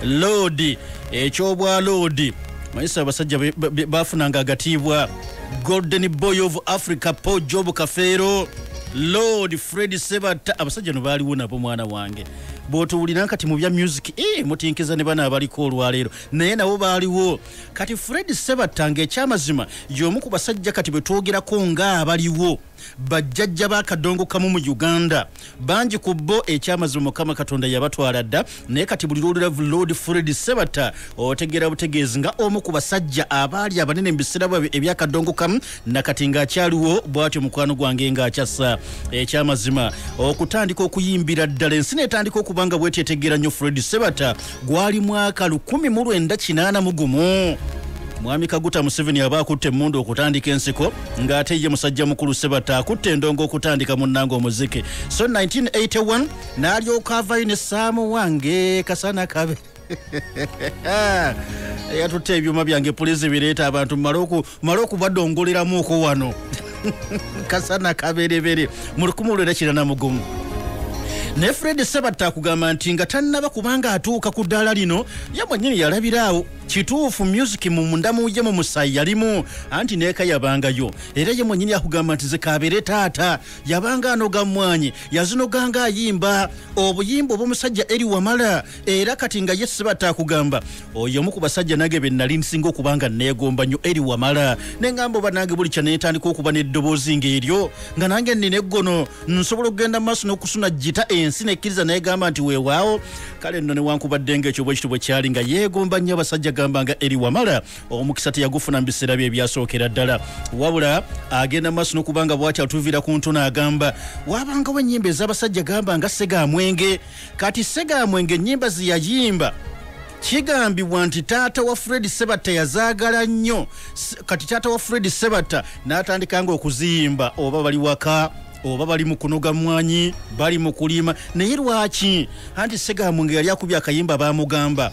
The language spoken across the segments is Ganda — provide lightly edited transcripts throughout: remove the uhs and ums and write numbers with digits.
Lord ekyobwa Lord mayisa abasajja bafunanga agatibwa Golden Boy of Africa Paul Job Kafero Lord Fred Sebatta abasajja no baliwo nabo mwana wange bw'otuwulira kati mu bya music mutinkiza ne bana abaliko olwaleero naye nabo baaliwo kati Fred Sebatta ng'ekyamazima y'omu ku basajja kati bwe twogerako nga abaliwo bajjajja bakadongo kamu mu Uganda banji ku bo ekyamazima Mukama Katonda yabatwala dda naye kati buli Lord Fred Sebatta otegera butegeezi nga omu ku basajja abaali abanene mu biseera ebyakadongo kamu nakati ng'akyaliwo bw'atyo mukwano gwange ng'akyassa ekyamazima okutandika okuyimbira ddala ensi n'etandika okubanga bwetyetegeera nnyo Fred Sebatta gwali mwaka 1981 Mwami Kaguta Museveni abakutte emmundu okutandika ensiko ng'ate ye musajja mukulu Sebatta akutte endongo okutandika munnango omuziki so 1981 n'alyoka avayo ne Saamu wange kasana kabe yatutte ebyuma byange poliisi bireeta abantu maloku badongoleramuuko wano kasana kaberebere mu 1981 ne Fred Sebatta akugamba nti nga tannaba kubanga atuuka ku ddaala lino ye mwennyini yalabiraawo kituufu music mu mundamu ye mu musayi yalimu anti neeka yabangayo era ye mwennyini akugamba nti zekaabere taata yabanga anoga mmwanyi yazinoganga ayimba obuyimba obw'omusajja eri wamala era kati nga ye Sebatta akugamba oyo omu ku basajja nage be nali nsinga okubanga neegomba nnyo eri wamala nengamba oba nange buli kya neetandika okuba n'eddoboozi ng'eryo nga nange nnina eggono nsobola okugenda mu maaso n'okusuna jita ensi nekkiriza nayegamba nti weewaawo kale nno newankubadde ng'ekyo bwe kitubwe kyali nga yeegomba nnyo abasajja gambanga eri wamala omukisa teyagufuna mu biseera bye ebyasookera ddala wabula agenda mu maaso n'okubanga bw'atyo atuviira ku ntono agamba waabangawo ennyimba ez'abasajja gamba nga Segamwenge kati Segamwenge ennyimba ziyayimba kigambibwa nti taata wa Fred Sebatta yazaagala nnyo kati taata wa Fred Sebatta n'atandikanga okuziyimba oba bali waka oba bali mu kunoga mwanyi bali mu kulima naye lwaki anti Segamwenge yali akubye akayimba baamugamba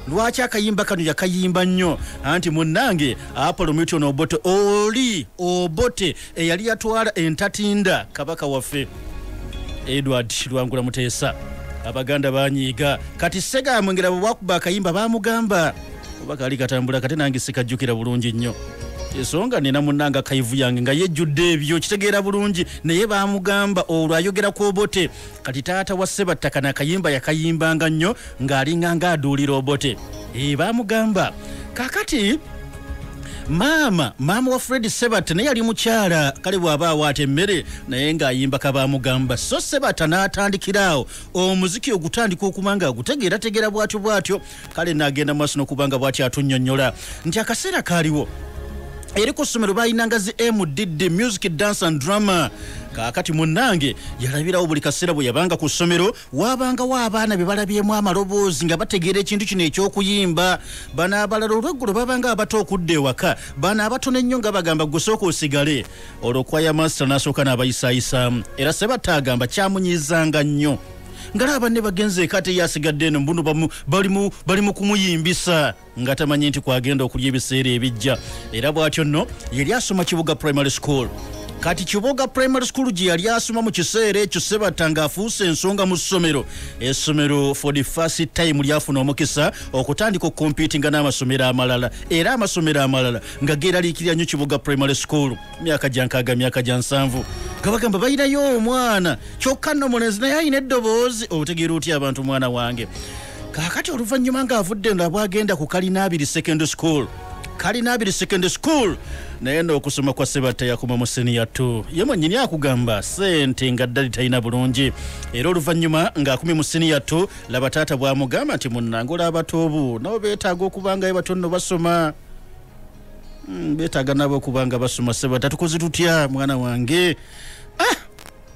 lwaki akayimba kano yakayimba nnyo anti munnange Apollo Milton Obote oli Obote eyali yatwala entatinda kabaka waffe Edward Lwangula Muteesa abaganda banyiiga kati Segamwenge bwe bakuba akayimba baamugamba oba kali katambula kati nange sikajjukira bulungi nnyo ensonga nina munnanga kayivu yange nga yejjudde ebyo kitegeera bulungi naye baamugamba olwo ayogera ku Obote kati taata wa Sebatta kana akayimba yakayimbanga nnyo ng'alinganga aduulira Obote baamugamba kakati maama wa Fred Sebatta naye yali mukyala kale bw'aba awaata emmere naye ng'ayimba kabaamugamba so Sebatta n'atandikiraawo omuziki ogutandika okubanga agutegeerategeera bw'atyo kale n'agenda maaso n'okubanga bw'atyo atunnyonnyola nti akaseera kaaliwo eri ku ssomero baayinanga zi MDD music dance and drama kakati munnange yalabirawo buli kaseera bwe yabanga ku ssomero waabangawo abaana be balabyemu amaloboozi nga bategeera ekintu kino eky'okuyimba bano abalala olweggulo babanga abato okudda ewaka bano abatono ennyo nga bagamba gusooka osigale olwo kwaya master n'asooka n'abayisaayisaamu era Sebatta agamba kyamunyizanga nnyo ngalaba ne bagenze kate yasigadde eno mbuno bali mu kumuyimbisa nga tamanyi nti kwagenda okulya ebiseera ebijja era bw'atyo nno yali asoma Kibuga Primary School kati Kibuga Primary School gye yali asoma mu kiseera ekyo Sebatta ng'afuuse ensonga mu ssomero essomero for the first time lyafuna omukisa okutandika okumpiitinga n'amasomero amalala era amasomero amalala nga geeraliikirira nnyo Kibuga Primary School myaka gya 6 myaka gya 7 nga bagamba bayinayo omwana kyokka nno mulenzi naye ayina eddoboozi obutegeera otya abantu mwana wange kaakati oluvannyuma ng'avudde nga bwagenda ku Kalinabiri Secondary School naye n'okusoma kwa Sebatta yakoma mu senior 2 ye mwennyini akugamba sente nga ddali talina bulungi era oluvannyuma ng'akumye mu senior 2 laba taata bw'amugamba nti munnangola abato obu nabo beetaaga okubanga ye batono basoma beetaaga nabo okubanga basoma Sebatta tukoze tutya mwana wange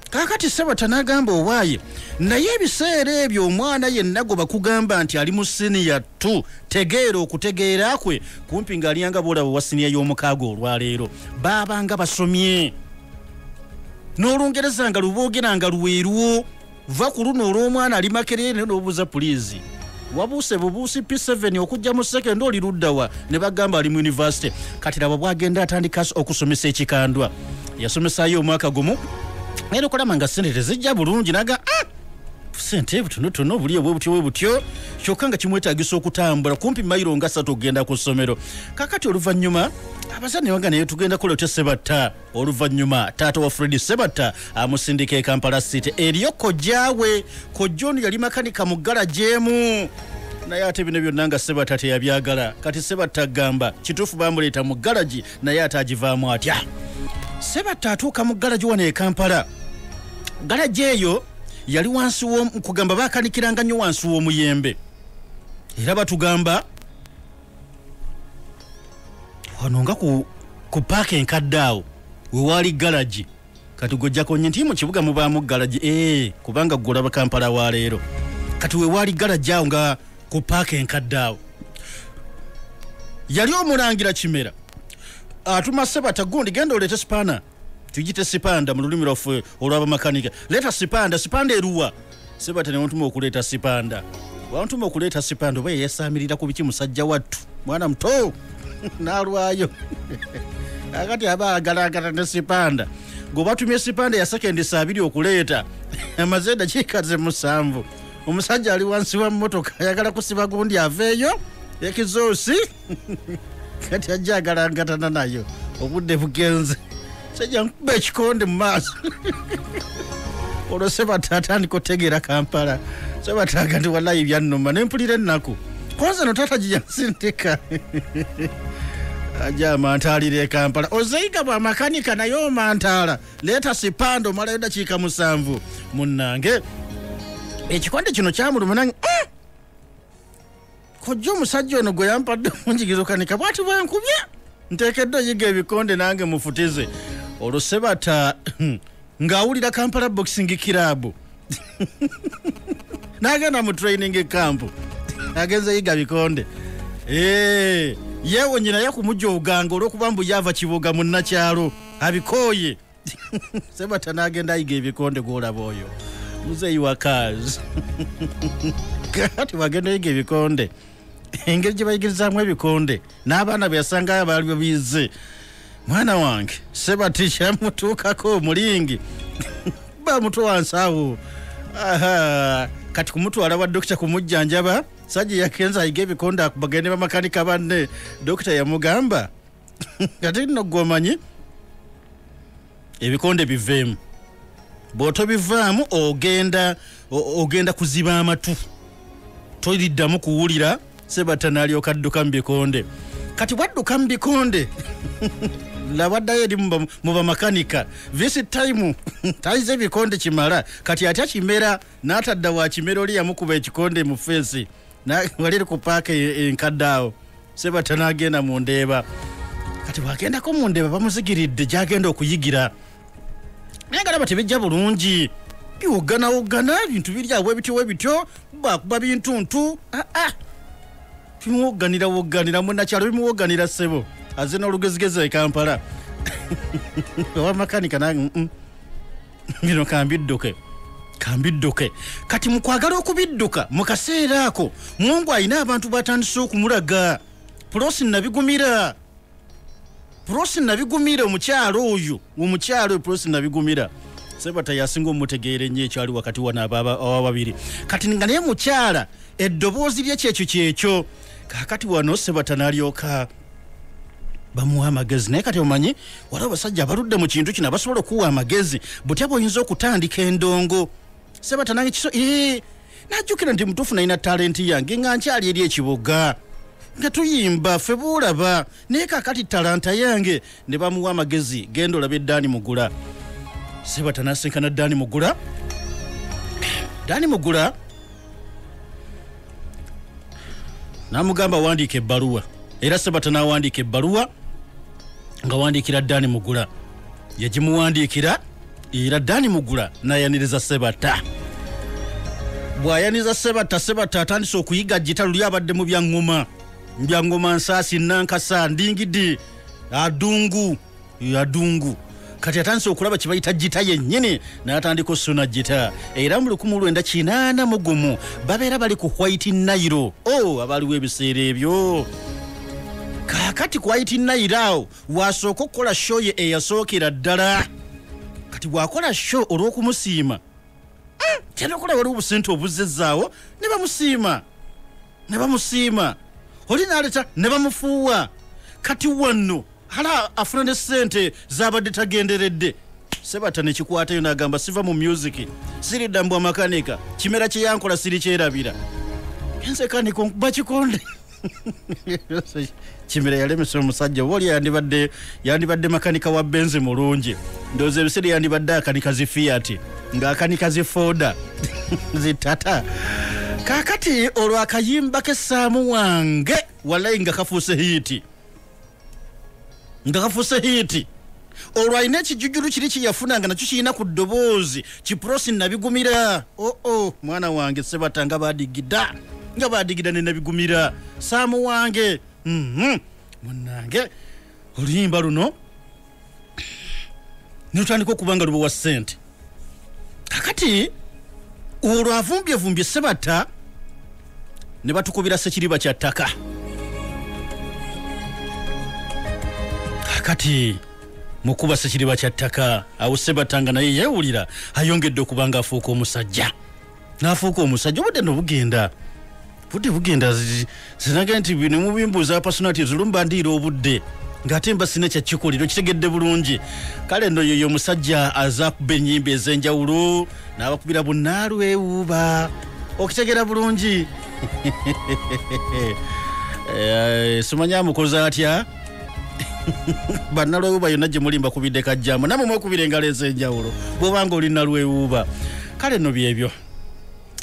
kakati Sebatta n'agamba owaaye naye ebiseera ebyo omwana yenna gwe bakugamba nti ali mu senior 2 tegeera okutegeera kwe kumpi ng'aliyanga boolaba wa senior y'omukaaga olwaleero baabanga basomye n'Olungereza nga luboogeranga luweeruwo va ku luno olw'omwana ali Makerere n'obuuza puliizi wabuuse bubuusi P7 okujja mu second oli luddawa ne bagamba ali mu university kati laba bwagenda atandika okusomesa ekikandwa yasomesaayo omwaka gumu era okulama nga sente tezijja bulungi naga sente butono buli butyo kyokka nga kimwetaagisa okutambula kumpi mayiro nga 3 okugenda ku ssomero. Kakati oluvannyuma abazanyi wanga naye tugenda kuleeta Sebatta. Oluvannyuma taata wa Fred Sebatta amusindika e Kampala City eriyo kojjaawe. Kojja ono yali makanika mu garaje emu naye ate bino byonna nga Sebatta teyabyagala. Kati Sebatta agamba kituufu bamuleeta mu garaji naye ate agivaamu atya. Sebatta atuuka mu garaji wano e Kampala. Garaji eyo yali wansi kugamba bakanikiranga nnyo wansi w'omuyembe era batugamba wano nga ku paaka enkadde awo wewaali garaji. Kati gojjako nnyo nti mu kibuga mubaamu garaji kubanga gwolaba Kampala wa leero. Kati wewaali garaji awo nga ku paaka enkadde awo yali omulangira Kimera atuma Sebatta gundi genda oleete sipana tujite sipanda mu lulimi lwaffe olw'abamakanika. Leeta sipanda eruwa. Sebatta ne wantuma okuleeta sipanda. Wantuma okuleeta sipanda oba yeesaamirira ku biki musajja wattu mwana muto n'alwayo. Akati aba agalagala ne sipanda gwebatumye sipanda ya sekendisa 2 okuleeta amaze eddakiika 7. Omusajja ali wansi wa mmotoka ayagala kusiba gundi aveeyo ekizoosi kati ajja agalangatana nayo obudde bugenze. Sajja nkuba ekikonde mu maaso. Olwo Sebatta atandika otegeera Kampala. Sebatta aga nti wallahi byannuma ne mpulira ennaku. Kwanza no taata gyansindika. Ajja amantaalira e Kampala. Ozeyiga bwa makanika naye omantaala. Leeta sipando malayo eddakiika 7. Munnange ekikonde kino kyamuluma nange kojja omusajja ono gwe yampadde omunjigizo kanika bwati bwankubye nteekedde oyiga ebikonde nange mufutize. Olwo Sebatta ng'awulira Kampala Boxing Club n'agenda mu training camp agenze yiga bikonde. Yewe nyina yakumujoganga olw'okuba mbu yava Kiboga munnakyalo abikooye. Sebatta n'agenda ayiga ebikonde gw'olaba oyo muzeeyi wa kazi. Kati bagenda yiga ebikonde engeri gye bayigirizaamu ebikonde n'abaana be yasangayo abaali babize. Mwana wange Sebatta kyamutuukako omulingi bamutwa nsaawo. Kati kumutwala wa dokita kumujjanjaba sajja yakenza ayiga ebikonde akubagende bamakanika banne. Dokita yamugamba kati nno gwomanyi ebikonde biveemu bw'otobivaamu ogenda kuziba amatu toliddamu kuwulira. Sebatta n'alyoka adduka mu bikonde. Kati bwadduka mu bikonde labaddayo eri mu bamakanika visit time tayize ebikonde kimala. Kati atya Kimera n'atadda wa Kimera oli yamukuba ekikonde mu feesi waliri ku paaka enkadde awo. Sebatta n'agenda mu ndeeba. Kati bwagendako mu ndeeba bamuzigiridde gy'agenda okuyigira naye nga laba tebijja bulungi. Biwogana bintu biri awo ebityo bakuba bintuntu. Bimuwoganira munnakyalo bimuwoganira ssebo aze n'olugezigezi e Kampala. Owamakanika nange bino kambidduke. Kati mu kwagala okubidduka mu kaseera ako Mungu alina abantu batandise okumulaga. Pulosi nabigumira omukyalo oyo Pulosi nabigumira. Sebatta yasinga omutegeera ennyo ekyali wakati wana ababiri. Kati nga naye mukyala eddoboozi lye kyekyo. Kakati wano Sebatta n'alyoka bamuwa amagezi. Naye kati omanyi waliwo abasajja abaludde mu kintu kino abasobola okuwa amagezi butya bw'oyinza okutandika endongo. Sebatta nange najjukira nti mutuufu nalina talenti yange nga nkyali eri ekibuga nga tuyimba ffe boolaba naye kakati talanta yange ne bamuwa amagezi genda olabe Dani Mugula. Sebatta n'asinkana Dani Mugula n'amugamba wandiika ebbaluwa era Sebatta n'awandiika ebbaluwa nga wandiikira Dani Mugula. Yagimuwandiikira era Dani Mugula n'ayaniriza Sebatta. Bw'ayaniriza Sebatta atandise okuyiga gita luli abadde mu byangoma nsaasi nankasa ndingidi adungu. Kati atandise okulaba kye bayita gita yennyini n'atandika ossuna gita. Era mu 1981 babeera bali ku White Nile. Abaaliwo ebiseera ebyo. Kakati ku White Nile awo wasooka okukola show ye eyasookera ddala. Kati bw'akola show olw'okumusiima Kyendokola wali obusente obuzzezaawo ne bamusiima oli n'aleta ne bamufuuwa kati wanno hala afuna ne ssente z'abadde tagenderedde. Sebatta ne kikwatayo n'agamba siva mu music siridda mbwa makanika kimera kye yankola siri kyerabira enze kaniko bakikonde. Kimera yalemesa omusajja oba oli yandibadde makanika wa benzi mulungi ndowooza ebiseera yandibadde akanika zi Fiat ng'akanika zi Foda zitata. Kaakati olwo akayimba k'essaamu wange wallayi nga kafuuse hiiti olwo alina ekijujjulu kiri kye yafunanga nakyo kirina ku ddoboozi kiprosi nabigumira. Mwana wange Sebatta nga badigida ne nabigumira saamu wange. Munnange oluyimba luno notandika okuba nga lubawa ssente. Kakati olwo avumbyevumby Sebatta ne batukubira sekiriba kya ttaka. Kakati mukuba sekiriba kya ttaka awo Sebatta nga naye yeewulira ayongedde okuba nga afuuka omusajja obudde bugenda zinaga nti ne mubimbuuza personality zulumba ndiira obudde ng'ate mba sina kyakikolero kitegedde bulungi. Kale nno yoyo omusajja azaakuba ennyimba ez'enjawulo n'abakubira bunnaalwewuuba okitegera bulungi. Simanya amukoze atya bannalwewuuba yonna gye muli mbakubidde kajjaamu namwe mwekubira engalo ez'enjawulo bw'obanga oli nalwewuuba. Kale nno byebyo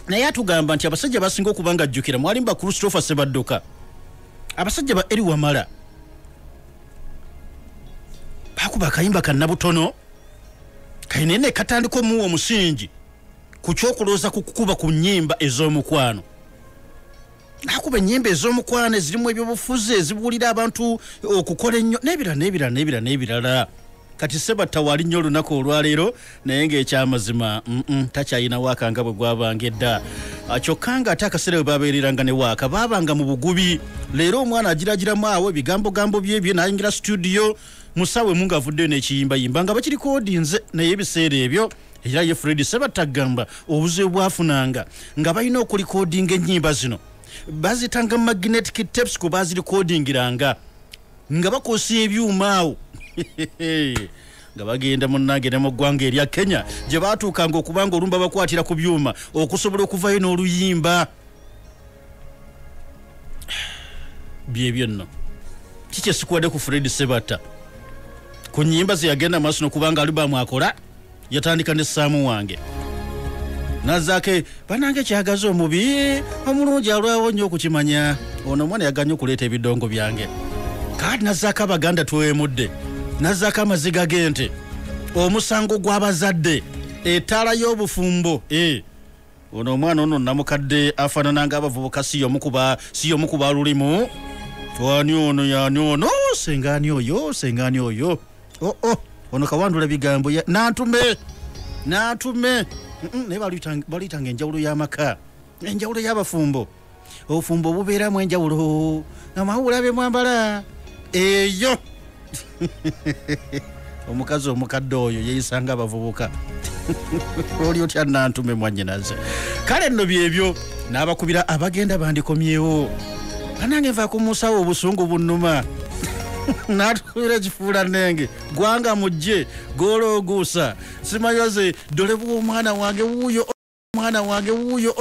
naye atugamba nti abasajja basinga okuba nga ajjukira mwalimba Christopher Sebaddoka abasajja ba Eri Wamala bakuba akayimba kannabutono kainene katandika omuwa omusingi ku kyokulooza ku kukuba ku nnyimba ez'omukwano. Nakuba ennyimba ez'omukwano ezirimu ebyobufuzi ezibuulira abantu okukola ennyo n'ebirala. Kati Sebatta wali nnyo olunaku olwaleero naye ng'ekyamazima takyayina waaka nga bwe gwabanga edda. Kyokka nga ate akaseera bwe babeereranga ne waaka baabanga mu bugubi. Leero omwana agiragiramu awo ebigambogambo byebyo n'ayingira studio musawe mu ng'avuddeyo n'ekiyimbayimba nga bakirikodinze. Naye ebiseera ebyo era ye Fred Sebatta agamba obuzibu bwafunanga nga balina okulikodinga ennyimba zino bazitanga magnetic tapes ku bazirikodingiranga nga bakosa ebyuma awo nga bagenda munnange ne mu ggwanga erya Kenya gye baatuukanga okubanga olumba bakwatira ku byuma okusobola okuvayo n'oluyimba. Byebyo nno kiki esikuwadde ku Fred Sebatta ku nnyimba ze yagenda maaso n'okubanga alubamu akola yatandika n'essaamu wange nazaake banange kyagaza omubi omulungi alwawo nnyo okukimanya ono omwana yaganye okuleeta ebidongo byange kati nazaako abaganda twewemudde nazaako amaziga g'ente omusango gw'abazadde ettaala y'obufumbo ono omwana ono namukadde afaanananga abavubuka si yomukuba lulimu twani ono yani ono sengaani oyo ono kawandula bigambo nantume naye balitanga enjawulo y'amaka enjawulo y'abafumbo obufumbo bubeeramu enjawulo amawula be mwambala eyo. Omukazi omukadde oyo yeeyisanga abavubuka oli otya nantume mwannyinaze. Kale nno byebyo n'abakubira abagenda bandikomyewo banange nva kumusawo obusungu bunnuma n'atukubira ekifuula nnenge gwanga mujje goolooguusa simayoze dole bw'omwana wange wuuyo